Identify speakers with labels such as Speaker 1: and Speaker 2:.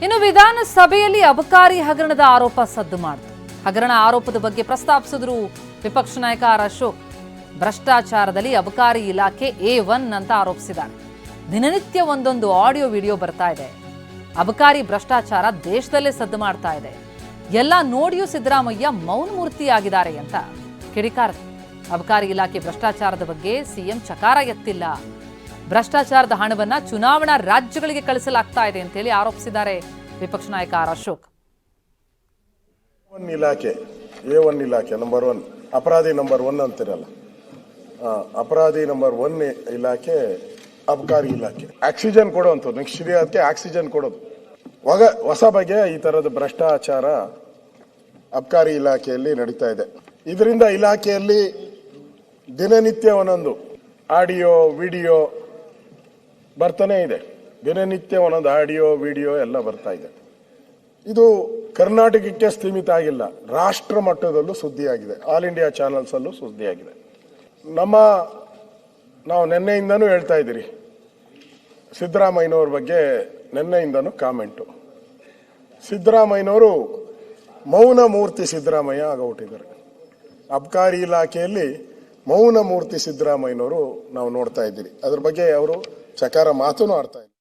Speaker 1: ಇನ್ನು ವಿಧಾನಸಭೆಯಲ್ಲಿ ಅಬಕಾರಿ ಹಗರಣದ ಆರೋಪ ಸದ್ದು ಮಾಡಿತು. ಹಗರಣ ಆರೋಪದ ಬಗ್ಗೆ ಪ್ರಸ್ತಾಪಿಸಿದ್ರು ವಿಪಕ್ಷ ನಾಯಕ ಆರ್ ಅಶೋಕ್. ಭ್ರಷ್ಟಾಚಾರದಲ್ಲಿ ಅಬಕಾರಿ ಇಲಾಖೆ A1 ಅಂತ ಆರೋಪಿಸಿದ್ದಾರೆ. ದಿನನಿತ್ಯ ಒಂದೊಂದು ಆಡಿಯೋ ವಿಡಿಯೋ ಬರ್ತಾ ಇದೆ. ಅಬಕಾರಿ ಭ್ರಷ್ಟಾಚಾರ ದೇಶದಲ್ಲೇ ಸದ್ದು ಮಾಡ್ತಾ ಇದೆ. ಎಲ್ಲ ನೋಡಿಯೂ ಸಿದ್ದರಾಮಯ್ಯ ಮೌನಮೂರ್ತಿಯಾಗಿದ್ದಾರೆ ಅಂತ ಕಿಡಿಕಾರಿದರು. ಅಬಕಾರಿ ಇಲಾಖೆ ಭ್ರಷ್ಟಾಚಾರದ ಬಗ್ಗೆ ಸಿಎಂ ಚಕಾರ ಎತ್ತಿಲ್ಲ. ಭ್ರಷ್ಟಾಚಾರದ ಹಣವನ್ನ ಚುನಾವಣಾ ರಾಜ್ಯಗಳಿಗೆ ಕಳಿಸಲಾಗ್ತಾ ಇದೆ ಅಂತ ಹೇಳಿ ಆರೋಪಿಸಿದ್ದಾರೆ ವಿಪಕ್ಷ ನಾಯಕ ಆರ್ ಅಶೋಕ್.
Speaker 2: ಇಲಾಖೆ A1 ಇಲಾಖೆ ನಂಬರ್ 1 ಅಪರಾಧಿ ನಂಬರ್ 1 ಅಂತಿರಲ್ಲ, ಅಪರಾಧಿ ನಂಬರ್ 1 ಇಲಾಖೆ ಅಬಕಾರಿ ಇಲಾಖೆ. ಆಕ್ಸಿಜನ್ ಕೊಡುವಂಥದ್ದು, ನಿಷ್ಕ್ರಿಯಕ್ಕೆ ಆಕ್ಸಿಜನ್ ಕೊಡೋದು. ಹೊಸ ಬಗೆಯ ಈ ತರದ ಭ್ರಷ್ಟಾಚಾರ ಅಬಕಾರಿ ಇಲಾಖೆಯಲ್ಲಿ ನಡೀತಾ ಇದೆ. ಇದರಿಂದ ಇಲಾಖೆಯಲ್ಲಿ ದಿನನಿತ್ಯ ಒಂದೊಂದು ಆಡಿಯೋ ವಿಡಿಯೋ ಬರ್ತಾನೆ ಇದೆ. ದಿನನಿತ್ಯ ಒಂದೊಂದು ಆಡಿಯೋ ವಿಡಿಯೋ ಎಲ್ಲ ಬರ್ತಾ ಇದೆ. ಇದು ಕರ್ನಾಟಕಕ್ಕೆ ಸೀಮಿತ ಆಗಿಲ್ಲ, ರಾಷ್ಟ್ರ ಮಟ್ಟದಲ್ಲೂ ಸುದ್ದಿಯಾಗಿದೆ. ಆಲ್ ಇಂಡಿಯಾ ಚಾನಲ್ಸ್ ಅಲ್ಲೂ ಸುದ್ದಿಯಾಗಿದೆ. ನಾವು ನಿನ್ನೆಯಿಂದನೂ ಹೇಳ್ತಾ ಇದ್ದೀರಿ, ಸಿದ್ದರಾಮಯ್ಯನವ್ರ ಬಗ್ಗೆ ನಿನ್ನೆಯಿಂದನೂ ಕಾಮೆಂಟು. ಸಿದ್ದರಾಮಯ್ಯನವರು ಮೌನ ಮೂರ್ತಿ ಸಿದ್ದರಾಮಯ್ಯ ಆಗೋಗ್ಬಿಟ್ಟಿದ್ದಾರೆ. ಅಬಕಾರಿ ಇಲಾಖೆಯಲ್ಲಿ ಮೌನ ಮೂರ್ತಿ ಸಿದ್ದರಾಮಯ್ಯನವರು ನಾವು ನೋಡ್ತಾ ಇದ್ದೀರಿ. ಅದ್ರ ಬಗ್ಗೆ ಅವರು ಚಕಾರ ಮಾತನ್ನು ಆಡ್ತಾ ಇದ್ದಾರೆ.